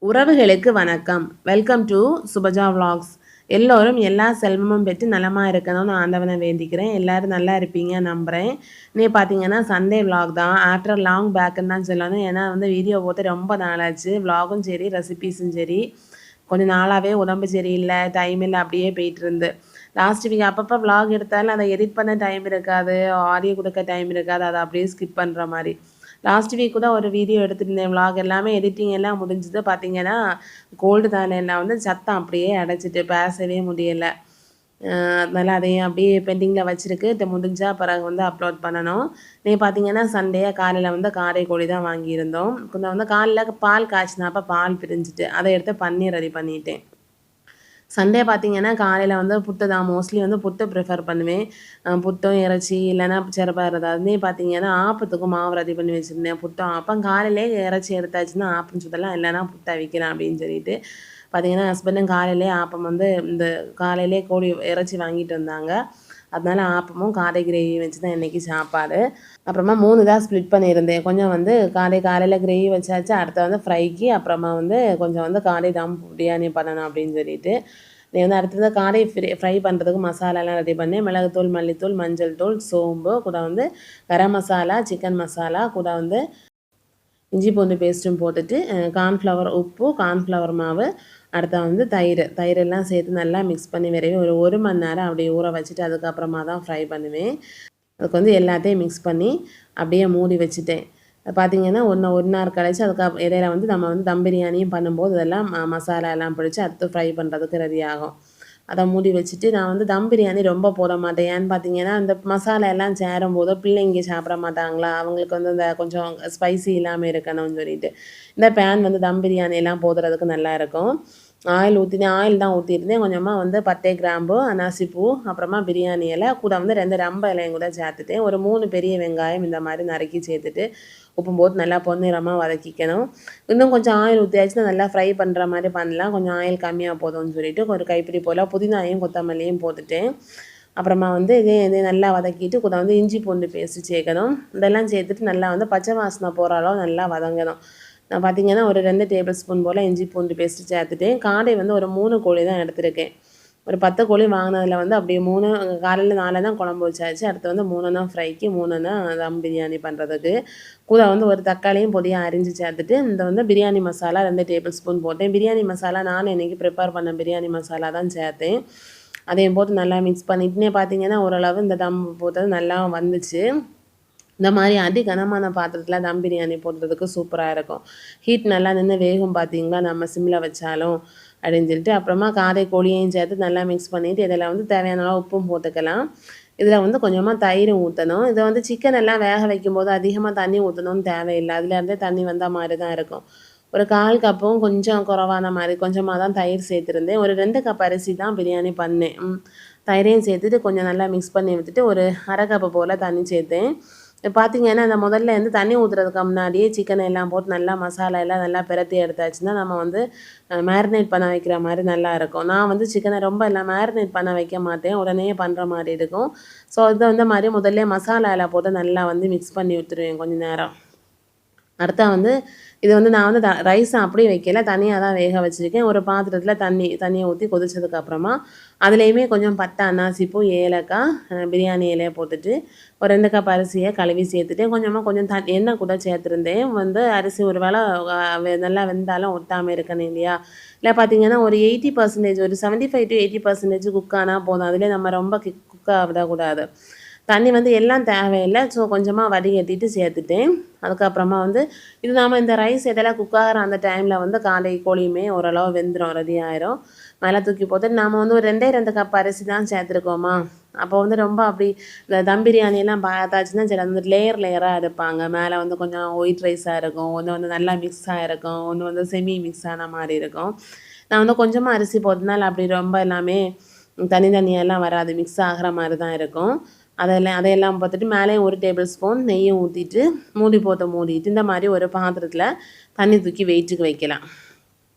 உறவுகளுக்கு வணக்கம். Welcome to Subaja vlogs. எல்லோரும் எல்லா செல்வமும் பெற்று நலமாக இருக்கணும்னு ஆண்டவனை வேண்டிக்கிறேன். எல்லோரும் நல்லா இருப்பீங்க நம்புகிறேன். நீ பார்த்தீங்கன்னா சண்டே விலாக் தான். ஆஃப்டர் லாங் பேக்குன்னு தான் சொல்லணும். ஏன்னா வீடியோ போட்டு ரொம்ப நாளாச்சு. விலாகும் சரி ரெசிபீஸும் சரி கொஞ்சம் நாளாகவே உடம்பு சரியில்லை, டைம் இல்லை, அப்படியே போயிட்டு இருந்து. லாஸ்ட் வீக் அப்பப்போ விலாக் எடுத்தாலும் அதை எடிட் பண்ண டைம் இருக்காது, ஆடியோ கொடுக்க டைம் இருக்காது, அதை அப்படியே ஸ்கிப் பண்ணுற மாதிரி. லாஸ்ட் வீக் கூட ஒரு வீடியோ எடுத்துருந்தேன். விலாக் எல்லாமே எடிட்டிங் எல்லாம் முடிஞ்சது. பார்த்தீங்கன்னா கோல்டு தானேலாம் சத்தம் அப்படியே அடைச்சிட்டு பேசவே முடியலை. அதனால் அதையும் அப்படியே பெண்டிங்கில் வச்சுருக்கு. முடிஞ்சால் பிறகு அப்லோட் பண்ணணும். நீ பார்த்தீங்கன்னா சண்டேயாக காலையில் காரைக்கோழி தான் வாங்கியிருந்தோம். கொஞ்சம் காலையில் பால் காய்ச்சினாப்போ பால் பிரிஞ்சுட்டு அதை எடுத்து பன்னீர் ரெடி பண்ணிட்டேன். சண்டே பார்த்தீங்கன்னா காலையில் புட்டு தான் மோஸ்ட்லி புட்டு ப்ரிஃபர் பண்ணுவேன். புட்டும் இறைச்சி இல்லைன்னா சிறப்பாக அதுலேயே பார்த்தீங்கன்னா ஆப்பத்துக்கும் மாவு ரெடி பண்ணி வச்சுருந்தேன். புட்டும் ஆப்பம் காலையிலே இறைச்சி எடுத்தாச்சுன்னா ஆப்பம் சுடலாம், இல்லைன்னா புட்டை வைக்கலாம் அப்படின்னு சொல்லிட்டு பார்த்தீங்கன்னா ஹஸ்பண்டும் காலையிலே ஆப்பம் இந்த காலையிலே கோழி இறைச்சி வாங்கிட்டு வந்தாங்க. அதனால ஆப்பமும் காடை கிரேவி வச்சு தான் இன்றைக்கி சாப்பாடு. அப்புறமா 3 தான் ஸ்ப்ளிட் பண்ணியிருந்தேன். கொஞ்சம் காலையில் கிரேவி வச்சாச்சு, அடுத்த ஃப்ரைக்கு, அப்புறமா கொஞ்சம் காடை தம் பிரியாணி பண்ணணும் அப்படின்னு சொல்லிட்டு நீ அடுத்தது காடை ஃப்ரை பண்ணுறதுக்கு மசாலாலாம் ரெடி பண்ணேன். மிளகுத்தூள், மல்லித்தூள், மஞ்சள் தூள், சோம்பு, கூட கரம் மசாலா, சிக்கன் மசாலா, கூட இஞ்சி பூண்டு பேஸ்ட்டும் போட்டுட்டு கார்ன்ஃப்ளவர் உப்பு, கார்ன்ஃப்ளவர் மாவு, அடுத்த தயிரெல்லாம் சேர்த்து நல்லா மிக்ஸ் பண்ணி விரைவி ஒரு மணி நேரம் அப்படியே ஊற வச்சுட்டு அதுக்கப்புறமா தான் ஃப்ரை பண்ணுவேன். அதுக்கு எல்லாத்தையும் மிக்ஸ் பண்ணி அப்படியே மூடி வச்சுட்டேன். பார்த்திங்கன்னா 1 ஹவர் கழிச்சு அதுக்கு இடையில நம்ம தம் பிரியாணியும் பண்ணும்போது இதெல்லாம் மசாலா எல்லாம் பிடிச்சி அடுத்து ஃப்ரை பண்ணுறதுக்கு ரெடி ஆகும். அதை மூடி வச்சுட்டு நான் தம் பிரியாணி ரொம்ப போட மாட்டேன். ஏன்னு பார்த்தீங்கன்னா இந்த மசாலா எல்லாம் சேரும்போது பிள்ளைங்க சாப்பிட மாட்டாங்களா, அவங்களுக்கு இந்த கொஞ்சம் ஸ்பைசி இல்லாமல் இருக்கணும்னு சொல்லிட்டு இந்த பேன் தம் பிரியாணி எல்லாம் போடுறதுக்கு நல்லா இருக்கும். ஆயில் ஊற்றினேன், ஆயில் தான் ஊற்றிருந்தேன். கொஞ்சமாக பட்டை, கிராம்பு, அனாசிப்பூ, அப்புறமா பிரியாணி இலை, கூட 2 ரம்ப இலையும் கூட சேர்த்துட்டேன். ஒரு 3 பெரிய வெங்காயம் இந்த மாதிரி நறுக்கி சேர்த்துட்டு உப்பு போட்டு நல்லா பொன்னிறமாக வதக்கிக்கணும். இன்னும் கொஞ்சம் ஆயில் ஊற்றியாச்சுன்னா நல்லா ஃப்ரை பண்ணுற மாதிரி பண்ணலாம். கொஞ்சம் ஆயில் கம்மியாக போதும்னு சொல்லிட்டு ஒரு கைப்பிடி போல் புதினாவையும் கொத்தமல்லியும் போட்டுட்டேன். அப்புறமா இதே நல்லா வதக்கிட்டு கூட இஞ்சி பூண்டு பேஸ்ட்டு சேர்க்கணும். இதெல்லாம் சேர்த்துட்டு நல்லா பச்சை வாசனை போகிற அளவு நல்லா வதங்கணும். நான் பார்த்தீங்கன்னா ஒரு 2 டேபிள் ஸ்பூன் போல் இஞ்சி பூண்டு பேஸ்ட்டு சேர்த்துட்டேன். காடை ஒரு 3 கோழி தான் எடுத்திருக்கேன். ஒரு 10 கோழி வாங்கினதில் அப்படியே 3 காலையில் 4 தான் குழம்பு வச்சாச்சு. அடுத்து 3 தான் ஃப்ரைக்கு, 3 தான் தம் பிரியாணி பண்ணுறதுக்கு. கூட ஒரு தக்காளியும் பொடியாக அரிஞ்சு சேர்த்துட்டு இந்த பிரியாணி மசாலா 2 டேபிள் ஸ்பூன் போட்டேன். பிரியாணி மசாலா நான் இன்றைக்கி ப்ரிப்பேர் பண்ண பிரியாணி மசாலா தான் சேர்த்தேன். அதையும் போட்டு நல்லா மிக்ஸ் பண்ணிட்டுனே பார்த்தீங்கன்னா ஓரளவு இந்த தம் போட்டது நல்லா வந்துச்சு. இந்த மாதிரி கனமான பாத்திரத்தில் தம் பிரியாணி போடுறதுக்கு சூப்பராக இருக்கும். ஹீட் நல்லா நின்று வேகும் பார்த்தீங்களா, நம்ம சிம்மில் வச்சாலும் அப்படின்னு சொல்லிட்டு அப்புறமா காடை கோழியையும் சேர்த்து நல்லா மிக்ஸ் பண்ணிவிட்டு இதில் தேவையான அளவு உப்பும் போட்டுக்கலாம். இதில் கொஞ்சமாக தயிர் ஊற்றணும். இதை சிக்கன் எல்லாம் வேக வைக்கும்போது அதிகமாக தண்ணி ஊற்றணும்னு தேவையில்லை. அதுலேருந்தே தண்ணி வந்த மாதிரி தான் இருக்கும். ஒரு 1/4 கப்பும் கொஞ்சம் குறவான மாதிரி கொஞ்சமாக தான் தயிர் சேர்த்துருந்தேன். ஒரு 2 கப் அரிசி தான் பிரியாணி பண்ணேன். தயிரையும் சேர்த்துட்டு கொஞ்சம் நல்லா மிக்ஸ் பண்ணி விட்டுட்டு ஒரு 1/2 கப்பு போல் தண்ணி சேர்த்தேன். பார்த்தீங்கன்னா அந்த முதல்ல தண்ணி ஊற்றுறதுக்கு முன்னாடியே சிக்கனை எல்லாம் போட்டு நல்லா மசாலா எல்லாம் நல்லா பிரட்டி எடுத்தாச்சுன்னா நம்ம மேரினேட் பண்ண வைக்கிற மாதிரி நல்லாயிருக்கும். நான் சிக்கனை ரொம்ப எல்லாம் மேரினேட் பண்ண வைக்க மாட்டேன், உடனே பண்ணுற மாதிரி இருக்கும். ஸோ இதை மாதிரி முதல்ல மசாலா எல்லாம் போட்டு நல்லா மிக்ஸ் பண்ணி விட்டுருவேன் கொஞ்சம் நேரம். அடுத்தா இது நான் ரைஸை அப்படியே வைக்கல, தனியாக தான் வேக வச்சுருக்கேன். ஒரு பாத்திரத்தில் தண்ணியை ஊற்றி கொதிச்சதுக்கப்புறமா அதுலேயுமே கொஞ்சம் பட்டை, அன்னாசிப்பூ, ஏலக்காய், பிரியாணி இலையை போட்டுட்டு ஒரு 2 கப் அரிசியை கழுவி சேர்த்துட்டு கொஞ்சம் எண்ணெய் கூட சேர்த்துருந்தேன். அரிசி ஒரு வேளை நல்லா வெந்தாலும் ஒட்டாமல் இருக்கணும் இல்லையா. இல்லை பார்த்தீங்கன்னா ஒரு 80%, ஒரு 75 to 80% குக் ஆனால் போதும். அதிலே நம்ம ரொம்ப குக்காக விடக்கூடாது. தண்ணி எல்லாம் தேவையில்லை. ஸோ கொஞ்சமாக வடிகட்டிட்டு சேர்த்துட்டேன். அதுக்கப்புறமா இது நாம் இந்த ரைஸ் இதெல்லாம் குக் ஆகிற அந்த டைமில் காடை கோழியுமே ஓரளவு வெந்துடும், ரெடி ஆயிரும். மேலே தூக்கி போட்டு நாம் ஒரு 2 கப் அரிசி தான் சேர்த்துருக்கோமா. அப்போ ரொம்ப அப்படி இந்த தம் பிரியாணியெல்லாம் பார்த்தாச்சுன்னா சரி லேயராக எடுப்பாங்க. மேலே கொஞ்சம் ஒயிட் ரைஸாக இருக்கும், ஒன்று நல்லா மிக்ஸாக இருக்கும், ஒன்று செமி மிக்ஸ் ஆன மாதிரி இருக்கும். நான் கொஞ்சமாக அரிசி போட்டதுனால அப்படி ரொம்ப எல்லாமே தனித்தனியெல்லாம் வராது, மிக்ஸ் ஆகிற மாதிரி தான் இருக்கும். அதையெல்லாம் பார்த்துட்டு மேலே 1 டேபிள் ஸ்பூன் நெய்யும் ஊற்றிட்டு மூடிட்டு இந்த மாதிரி ஒரு பாத்திரத்தில் தண்ணி தூக்கி வெயிட்டுக்கு வைக்கலாம்.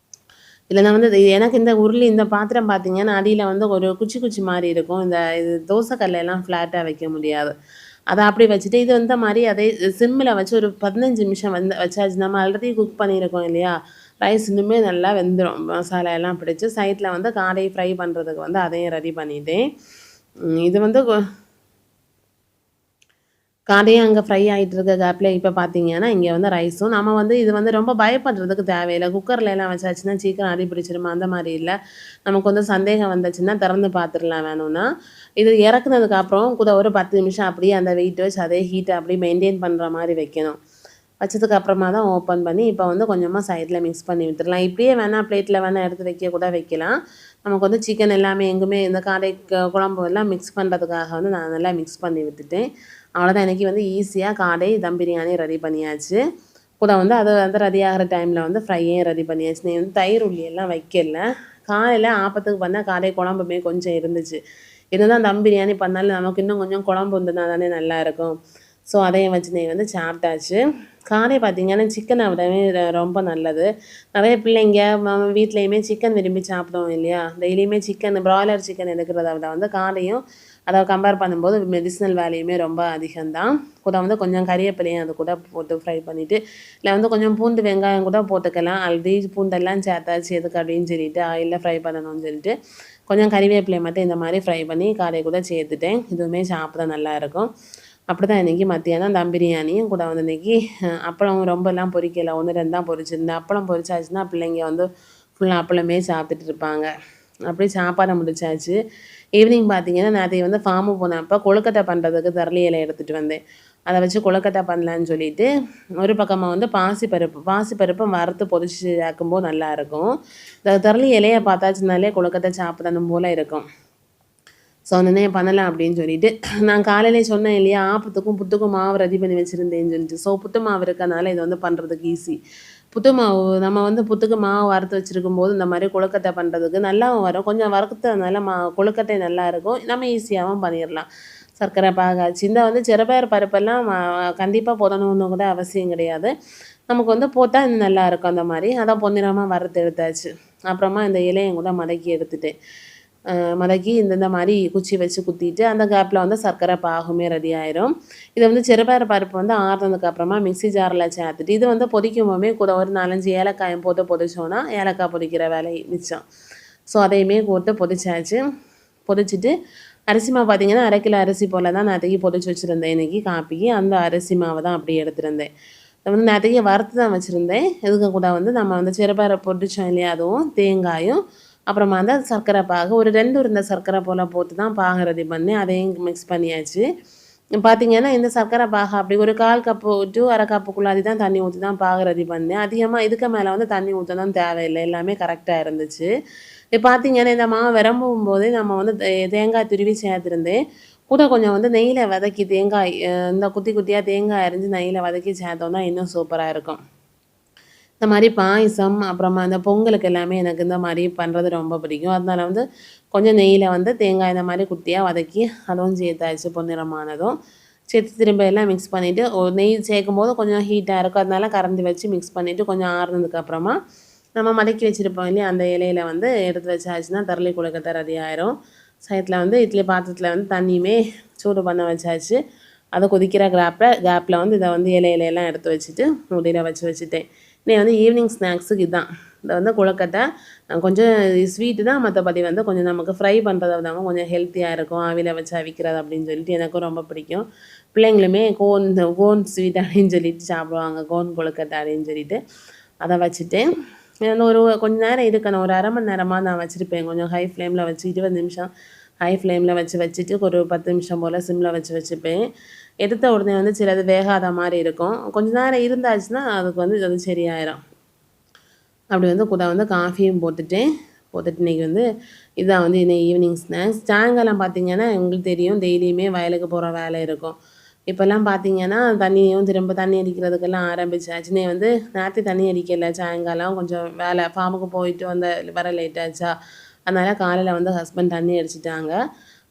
இதில் எனக்கு இந்த இந்த பாத்திரம் பார்த்திங்கன்னா அடியில் ஒரு குச்சி மாதிரி இருக்கும். இது தோசைக்கல்லையெல்லாம் ஃப்ளாட்டாக வைக்க முடியாது. அதை அப்படி வச்சுட்டு இது மாதிரி அதே சிம்மில் வச்சு ஒரு 15 நிமிஷம் வச்சாச்சு. நம்ம ஆல்ரெடி குக் பண்ணியிருக்கோம் இல்லையா, ரைஸ் இன்னுமே நல்லா வெந்துடும். மசாலா எல்லாம் பிடிச்சி சைடில் வந்து காடை ஃப்ரை பண்ணுறதுக்கு வந்து அதையும் ரெடி பண்ணிட்டேன். இது வந்து காடையும் அங்கே ஃப்ரை ஆகிட்டு இருக்க கேப்பில் இப்போ பார்த்தீங்கன்னா இங்கே வந்து ரைஸும் நம்ம வந்து இது வந்து ரொம்ப பயப்படுறதுக்கு தேவையில்லை. குக்கரில் எல்லாம் வச்சாச்சுன்னா சீக்கிரம் அடி பிடிச்சிருமா அந்த மாதிரி இல்லை. நமக்கு வந்து சந்தேகம் வந்துச்சுன்னா திறந்து பார்த்துடலாம் வேணும்னா. இது இறக்குனதுக்கப்புறம் கூட ஒரு 10 நிமிஷம் அப்படியே அந்த வெயிட் வச்சு அதே ஹீட்டை அப்படியே மெயின்டைன் பண்ணுற மாதிரி வைக்கணும். வச்சதுக்கு அப்புறமா தான் ஓப்பன் பண்ணி இப்போ வந்து கொஞ்சமாக சைடில் மிக்ஸ் பண்ணி விட்டுடலாம். இப்படியே வேணால் பிளேட்டில் வேணால் எடுத்து வைக்க கூட வைக்கலாம். நமக்கு வந்து சிக்கன் எல்லாமே எங்குமே இந்த காடை குழம்பு எல்லாம் மிக்ஸ் பண்ணுறதுக்காக வந்து நான் நல்லா மிக்ஸ் பண்ணி விட்டுட்டேன். அவ்வளோதான். இன்றைக்கி வந்து ஈஸியாக காடை தம் பிரியாணி ரெடி பண்ணியாச்சு. கூட வந்து அது வந்து ரெடி ஆகிற டைமில் வந்து ஃப்ரையும் ரெடி பண்ணியாச்சு. நீ வந்து தயிர் உள்ளி எல்லாம் வைக்கல. காலையில் ஆப்பத்துக்கு பண்ணால் காடை குழம்புமே கொஞ்சம் இருந்துச்சு. இதுதான் தம் பிரியாணி பண்ணாலும் நமக்கு இன்னும் கொஞ்சம் குழம்பு வந்துனா தானே நல்லாயிருக்கும். ஸோ அதையும் வச்சு நீ வந்து சாப்பிட்டாச்சு. காடை பார்த்திங்கன்னா சிக்கனை விடவே ரொம்ப நல்லது. நிறைய பிள்ளைங்க வீட்லேயுமே சிக்கன் விரும்பி சாப்பிடுவோம் இல்லையா. டெய்லியுமே சிக்கன் பிராய்லர் சிக்கன் எடுக்கிறத விட வந்து காடையும் அதை கம்பேர் பண்ணும்போது மெடிசினல் வேல்யூமே ரொம்ப அதிகம்தான். கூட வந்து கொஞ்சம் கறிவேப்பிலையும் அது கூட போட்டு ஃப்ரை பண்ணிவிட்டு இல்லை வந்து கொஞ்சம் பூண்டு வெங்காயம் கூட போட்டுக்கலாம். ஆல்ரெடி பூண்டெல்லாம் சேர்த்தாச்சு எதுக்கு அப்படின்னு சொல்லிட்டு ஆயிலில் ஃப்ரை பண்ணணும்னு சொல்லிட்டு கொஞ்சம் கறிவேப்பிலை மட்டும் இந்த மாதிரி ஃப்ரை பண்ணி காடை கூட சேர்த்துட்டேன். இதுவுமே சாப்பிட நல்லாயிருக்கும். அப்படி தான் இன்றைக்கி மத்தியானம் தம் பிரியாணியும் கூட வந்து இன்றைக்கி அப்பளம் ரொம்பலாம் பொரிக்கலை. 1, 2 தான் பொரிச்சிருந்தேன். அப்பளம் பொரிச்சாச்சுன்னா பிள்ளைங்க வந்து ஃபுல்லாக அப்பளமே சாப்பிட்டுட்டு இருப்பாங்க. அப்படியே சாப்பாடை முடிச்சாச்சு. ஈவினிங் பார்த்தீங்கன்னா நேற்று வந்து ஃபார்மு போனப்போ கொழுக்கட்டை பண்ணுறதுக்கு தரளி இலை எடுத்துகிட்டு வந்தேன். அதை வச்சு கொழுக்கட்டை பண்ணலான்னு சொல்லிட்டு ஒரு பக்கமாக வந்து பாசிப்பருப்பு வறுத்து பொரிச்சு ஆக்கும்போது நல்லாயிருக்கும். இந்த தரளி இலையை பார்த்தாச்சுனாலே கொழுக்கட்டை சாப்பிடணும் போல் இருக்கும். ஸோ உடனே பண்ணலாம் அப்படின்னு சொல்லிட்டு நான் காலையிலே சொன்னேன் இல்லையா, ஆப்பத்துக்கும் புட்டுக்கும் மாவு ரெடி பண்ணி வச்சுருந்தேன்னு சொல்லிட்டு. ஸோ புட்டு மாவு இருக்கனால இது வந்து பண்ணுறதுக்கு ஈஸி. புட்டு மாவு நம்ம வந்து புட்டுக்கு மாவு வறுத்து வச்சுருக்கும் போது இந்த மாதிரி கொழுக்கட்டை பண்ணுறதுக்கு நல்லாவும் வரும். கொஞ்சம் வறுத்ததுனால கொழுக்கட்டை நல்லாயிருக்கும். நம்ம ஈஸியாகவும் பண்ணிடலாம். சர்க்கரை பாகாச்சு இந்த வந்து சிறுபயறு பருப்பெல்லாம் கண்டிப்பாக போடணுன்னு கூட அவசியம் கிடையாது. நமக்கு வந்து போட்டால் இன்னும் நல்லாயிருக்கும். அந்த மாதிரி அதான் பொன்னிறமாக வறுத்து எடுத்தாச்சு. அப்புறமா இந்த இலையும் கூட மடக்கி எடுத்துட்டேன். மடக்கி இந்த மாதிரி குச்சி வச்சு குத்திட்டு அந்த கேப்பில் வந்து சர்க்கரை பாகுமே ரெடி ஆயிரும். இதை வந்து சிறுபயறு பருப்பு வந்து ஆறுனதுக்கப்புறமா மிக்ஸி ஜாரில் சேர்த்துட்டு இது வந்து பொரிக்கும்போதே கூட ஒரு 4-5 ஏலக்காயும் போட்டு பொரிச்சோன்னா ஏலக்காய் பொரிக்கிற வேலை மிச்சம். ஸோ அதையுமே போட்டு பொரிச்சாச்சு. பொரிச்சிட்டு அரிசி மாவு பார்த்திங்கன்னா 1/2 கிலோ அரிசி போல் தான் நேற்றுக்கு பொரிச்சு வச்சுருந்தேன். இன்றைக்கி காப்பிக்கு அந்த அரிசி மாவை தான் அப்படியே எடுத்துருந்தேன். அதை வந்து நேற்றுக்கு வறுத்து தான் வச்சுருந்தேன். இதுக்கு கூட வந்து நம்ம வந்து சிறுபயறு பொரிச்சோம் இல்லையா, அதுவும் தேங்காயும் அப்புறமா வந்து சர்க்கரை பாகு ஒரு 2 உருண்டை சர்க்கரை போல் போட்டு தான் பாகு ரெடி பண்ணி அதையும் மிக்ஸ் பண்ணியாச்சு. பார்த்திங்கன்னா இந்த சர்க்கரை பாகு அப்படி ஒரு 1/4 கப்பு டு 1/2 கப்புக்குள்ளாடி தான் தண்ணி ஊற்றி தான் பாகு ரெடி பண்ணேன். அதிகமாக இதுக்கு மேலே வந்து தண்ணி ஊற்றணும் தேவையில்லை. எல்லாமே கரெக்டாக இருந்துச்சு. இப்போ பார்த்திங்கன்னா இந்த மாவு விரம்பும் போதே நம்ம வந்து தேங்காய் துருவி சேர்த்துருந்தேன். கூட கொஞ்சம் வந்து நெய்யில் வதக்கி தேங்காய் இந்த குட்டி குட்டியாக தேங்காய் அரிஞ்சு நெய்யில் வதக்கி சேர்த்தோம்னா இன்னும் சூப்பராக இருக்கும். இந்த மாதிரி பாயசம் அப்புறமா இந்த பொங்கலுக்கு எல்லாமே எனக்கு இந்த மாதிரி பண்ணுறது ரொம்ப பிடிக்கும். அதனால வந்து கொஞ்சம் நெய்யில் வந்து தேங்காய் இந்த மாதிரி குட்டியாக வதக்கி அதுவும் சேர்த்தாச்சு பொன்னிறமானதும். சேர்த்து திரும்ப எல்லாம் மிக்ஸ் பண்ணிவிட்டு நெய் சேர்க்கும்போது கொஞ்சம் ஹீட்டாக இருக்கும். அதனால கரண்டி வச்சு மிக்ஸ் பண்ணிவிட்டு கொஞ்சம் ஆறுனதுக்கப்புறமா நம்ம மடக்கி வச்சுருப்போம் இல்லையா, அந்த இலையில் வந்து எடுத்து வச்சாச்சுன்னா தரளி கொழுக்கட்டை ரெடி ஆயிரும். சைட்டில் வந்து இட்லி பாத்திரத்தில் வந்து தண்ணியுமே சூடு பண்ண வச்சாச்சு. அதை கொதிக்கிற கேப்பில் வந்து இதை வந்து இலையிலையெல்லாம் எடுத்து வச்சுட்டு மூடியில் வச்சுட்டேன். இன்னைக்கு வந்து ஈவினிங் ஸ்நாக்ஸுக்கு இதுதான். இதை வந்து கொழுக்கட்டை கொஞ்சம் ஸ்வீட்டு தான். மற்றபடி வந்து கொஞ்சம் நமக்கு ஃப்ரை பண்ணுறத விடாமல் கொஞ்சம் ஹெல்த்தியாக இருக்கும். ஆவியில் வச்சு அவிக்கிறது அப்படின்னு சொல்லிட்டு எனக்கும் ரொம்ப பிடிக்கும். பிள்ளைங்களுமே கோன் ஸ்வீட் அப்படின்னு சொல்லிட்டு சாப்பிடுவாங்க. கோன் கொழுக்கட்டை அப்படின்னு சொல்லிட்டு அதை வச்சுட்டேன். ஒரு கொஞ்சம் நேரம் இருக்கணும். ஒரு 1/2 மணி நேரமாக நான் வச்சுருப்பேன். கொஞ்சம் ஹை ஃப்ளேமில் வச்சு 20 நிமிஷம் ஹை ஃப்ளேமில் வச்சுட்டு ஒரு 10 நிமிஷம் போல் சிம்மில் வச்சுப்பேன். எடுத்த உடனே வந்து சிலது வேகாத மாதிரி இருக்கும். கொஞ்சம் நேரம் இருந்தாச்சுன்னா அதுக்கு வந்து அது சரியாயிடும். அப்படி வந்து கூட வந்து காஃபியும் போட்டுட்டு இன்றைக்கி வந்து இதுதான் வந்து இன்னைக்கு ஈவினிங் ஸ்நாக்ஸ். சாயங்காலம் பார்த்திங்கன்னா உங்களுக்கு தெரியும் டெய்லியுமே வயலுக்கு போகிற வேலை இருக்கும். இப்போல்லாம் பார்த்திங்கன்னா திரும்ப தண்ணி அடிக்கிறதுக்கெல்லாம் ஆரம்பிச்சாச்சு. நீ வந்து நேற்று தண்ணி அடிக்கலை. சாயங்காலம் கொஞ்சம் வேலை ஃபார்முக்கு போயிட்டு வர லேட் ஆச்சா, அதனால் காலையில் வந்து ஹஸ்பண்ட் தண்ணி அடிச்சிட்டாங்க.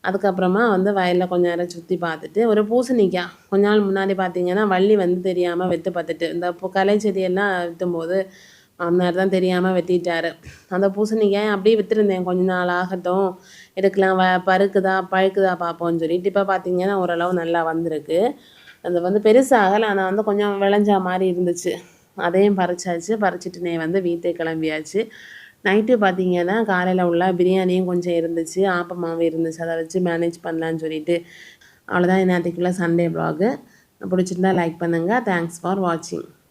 அதுக்கப்புறமா வந்து வயலில் கொஞ்சம் நேரம் சுற்றி பார்த்துட்டு ஒரு பூசணிக்காய் கொஞ்ச நாள் முன்னாடி பார்த்திங்கன்னா வள்ளி வந்து தெரியாமல் வெட்டு பார்த்துட்டு இந்த களை செடியெல்லாம் வெட்டும்போது மாமனார் தான் தெரியாமல் வெட்டிட்டார். அந்த பூசணிக்காய் அப்படியே விற்றுருந்தேன். கொஞ்ச நாள் ஆகட்டும், எடுக்கலாம், பழுக்குதா பார்ப்போம்னு சொல்லிட்டு. இப்போ பார்த்திங்கன்னா ஓரளவு நல்லா வந்திருக்கு. அது வந்து பெருசாகலை, ஆனால் வந்து கொஞ்சம் விளைஞ்சா மாதிரி இருந்துச்சு. அதையும் பறிச்சாச்சு. பறிச்சுட்டு வந்து வீட்டுக்கு கிளம்பியாச்சு. நைட்டு பார்த்தீங்கன்னா, காலையில உள்ள பிரியாணியும் கொஞ்சம் இருந்துச்சு. ஆப்ப மாவு இருந்துச்சு. அத வச்சு மேனேஜ் பண்ணலான்னு சொல்லிட்டு. அவ்வளோதான் நேத்தைக்குள்ள சண்டே விலாகு. பிடிச்சிருந்தா லைக் பண்ணுங்க. தேங்க்ஸ் ஃபார் வாட்சிங்.